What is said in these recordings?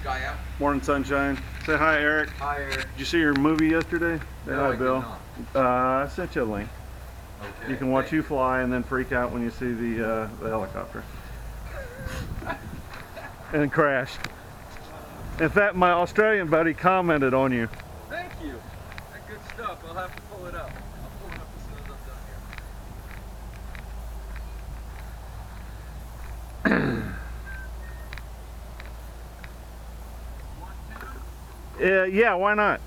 guy out. Morning, sunshine. Say hi, Eric. Hi, Eric. Did you see your movie yesterday? Say No, hi, I Bill. did not. I sent you a link. Okay. You can watch you fly and then freak out when you see the helicopter. And crash. In fact, my Australian buddy commented on you. Thank you. That's good stuff. I'll have to pull it up. I'll pull it up as soon as I'm done here. Yeah, why not?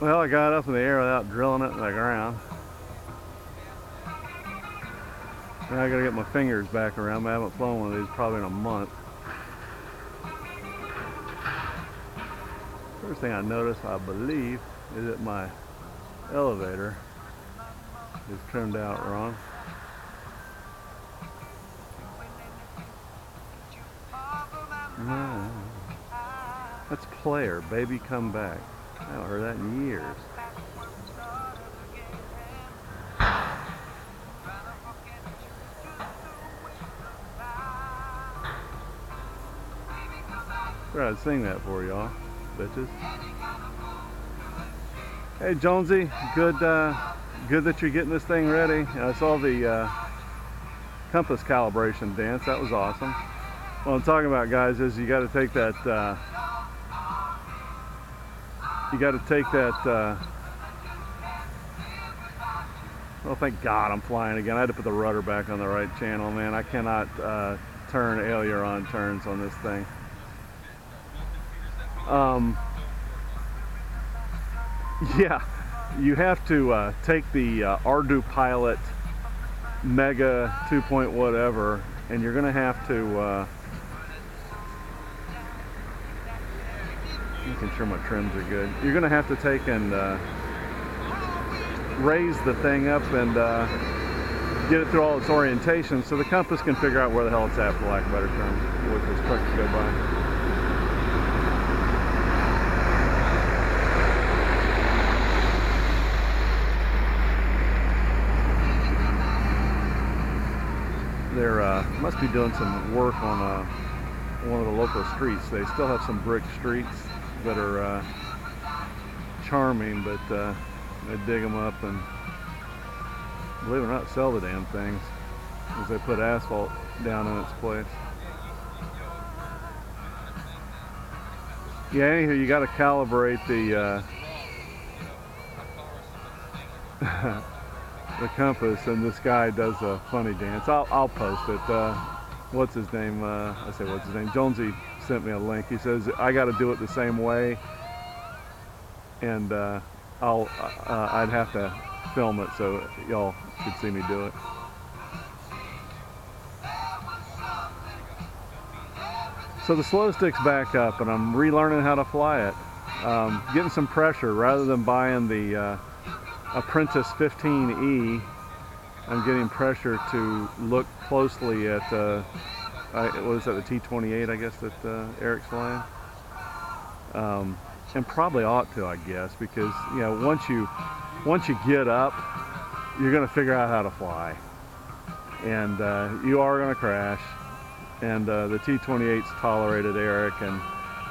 Well, I got up in the air without drilling it in the ground. Now I gotta get my fingers back around. I haven't flown one of these probably in a month. First thing I noticed, I believe, is that my elevator is trimmed out wrong. That's Player, Baby Come Back. I haven't heard that in years. I'd sing that for y'all, bitches. Hey Jonesy, good that you're getting this thing ready. I saw the compass calibration dance. That was awesome. What I'm talking about, guys, is you got to take that. Oh, thank God I'm flying again. I had to put the rudder back on the right channel, man. I cannot turn aileron turns on this thing. Yeah, you have to take the Ardu Pilot Mega 2 point whatever, and you're gonna have to making sure my trims are good. You're gonna have to take and raise the thing up and get it through all its orientation so the compass can figure out where the hell it's at, for lack of a better term, with this truck to go by. They're must be doing some work on one of the local streets. They still have some brick streets that are charming, but they dig them up and, believe it or not, sell the damn things as they put asphalt down in its place. Yeah, anywho, you got to calibrate the the compass, and this guy does a funny dance. I'll post it. What's his name? I say what's his name? Jonesy sent me a link. He says I got to do it the same way, and I'd have to film it so y'all could see me do it. So the slow stick's back up, and I'm relearning how to fly it. Getting some pressure rather than buying the Apprentice 15E. I'm getting pressure to look closely at what is that, the T28, I guess, that Eric's flying, and probably ought to, I guess, because you know, once you get up, you're going to figure out how to fly, and you are going to crash, and the T28's tolerated Eric, and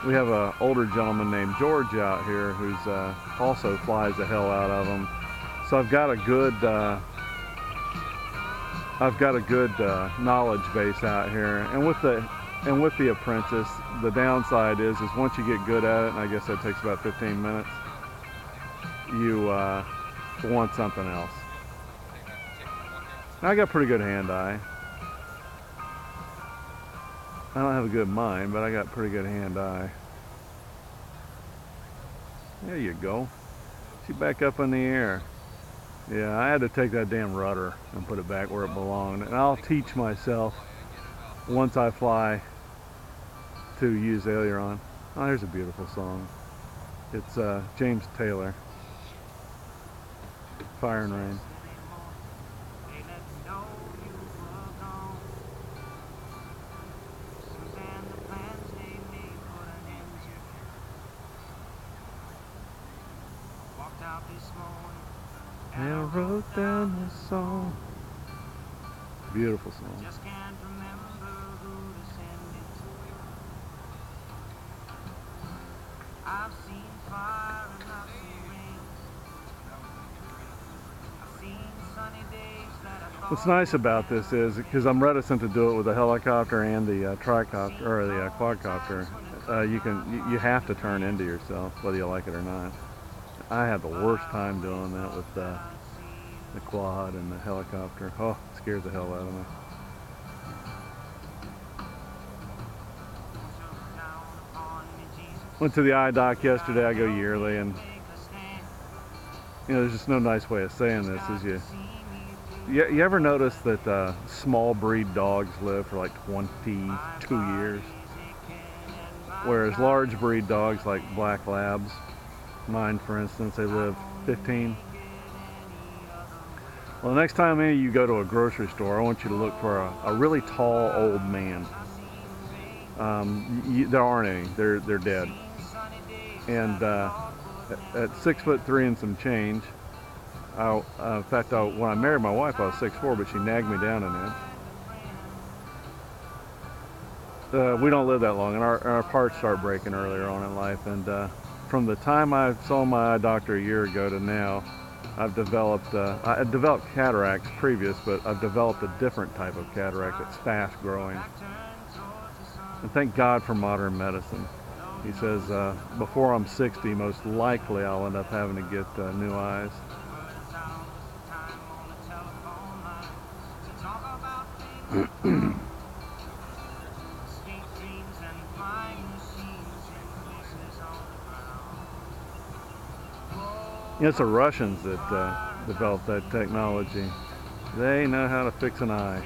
we have an older gentleman named George out here who's also flies the hell out of them. So I've got a good knowledge base out here, and with the Apprentice, the downside is once you get good at it, and I guess that takes about 15 minutes, you want something else. I got pretty good hand-eye. I don't have a good mind, but I got pretty good hand-eye. There you go. She back up in the air. Yeah, I had to take that damn rudder and put it back where it belonged. And I'll teach myself once I fly to use aileron. Oh, here's a beautiful song. It's James Taylor. Fire and Rain. And I wrote down this song. Beautiful song. Just can't remember who to send it to. I've seen fire and I've seen rain. I've seen sunny days that I thought. What's nice about this is because I'm reticent to do it with the helicopter and the tricopter or the quadcopter. You have to turn into yourself whether you like it or not. I had the worst time doing that with the quad and the helicopter. Oh, it scares the hell out of me. Went to the eye doc yesterday. I go yearly, and you know, there's just no nice way of saying this. Is you ever notice that small breed dogs live for like 22 years, whereas large breed dogs like black labs, mine for instance, they live 15. Well, the next time any of you go to a grocery store, I want you to look for a really tall old man. There aren't any. They're dead. And at 6'3" and some change, in fact, when I married my wife, I was 6'4", but she nagged me down an inch. We don't live that long, and our parts start breaking earlier on in life. And from the time I saw my eye doctor a year ago to now, I've developed, I developed cataracts previous, but I've developed a different type of cataract that's fast growing. And thank God for modern medicine. He says before I'm 60, most likely I'll end up having to get new eyes. It's the Russians that developed that technology. They know how to fix an eye.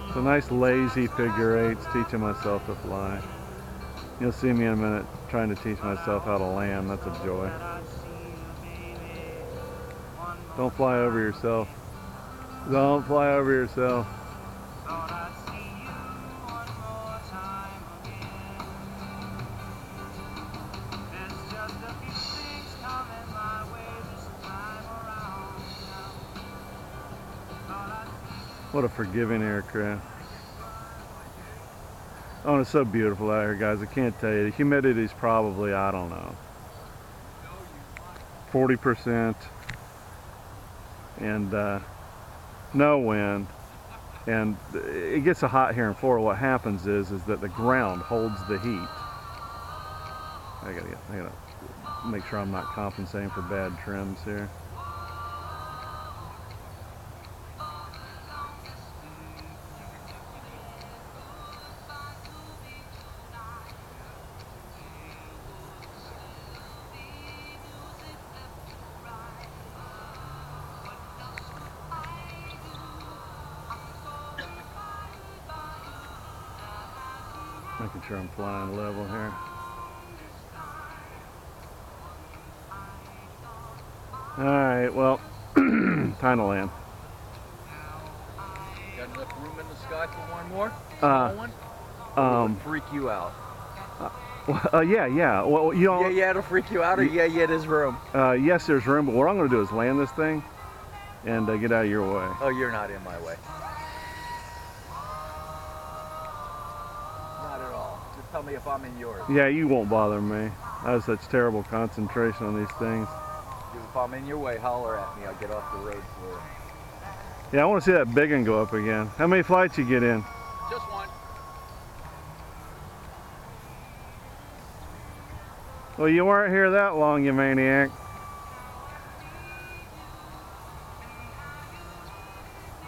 It's a nice lazy figure eights, teaching myself to fly. You'll see me in a minute trying to teach myself how to land. That's a joy. Don't fly over yourself. Don't fly over yourself. What a forgiving aircraft. Oh, and it's so beautiful out here, guys. I can't tell you. The humidity is probably, I don't know, 40%. And no wind. And it gets so hot here in Florida. What happens is that the ground holds the heat. I gotta make sure I'm not compensating for bad trims here. Making sure I'm flying level here. Alright, well, time to land. Got enough room in the sky for one more? Small one? Or would it freak you out? Yeah. Well, you know, yeah, it'll freak you out, or yeah, there's room. Yes, there's room, but what I'm going to do is land this thing and get out of your way. Oh, you're not in my way. Tell me if I'm in yours. Yeah, you won't bother me. I have such terrible concentration on these things. If I'm in your way, holler at me. I'll get off the road for you. Yeah, I want to see that big one go up again. How many flights you get in? Just one. Well, you weren't here that long, you maniac.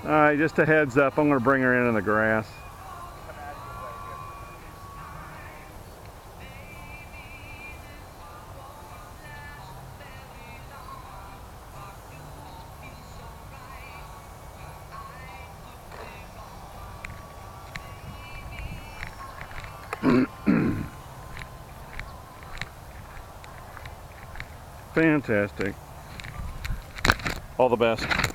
Alright, just a heads up, I'm going to bring her in the grass. Fantastic. All the best.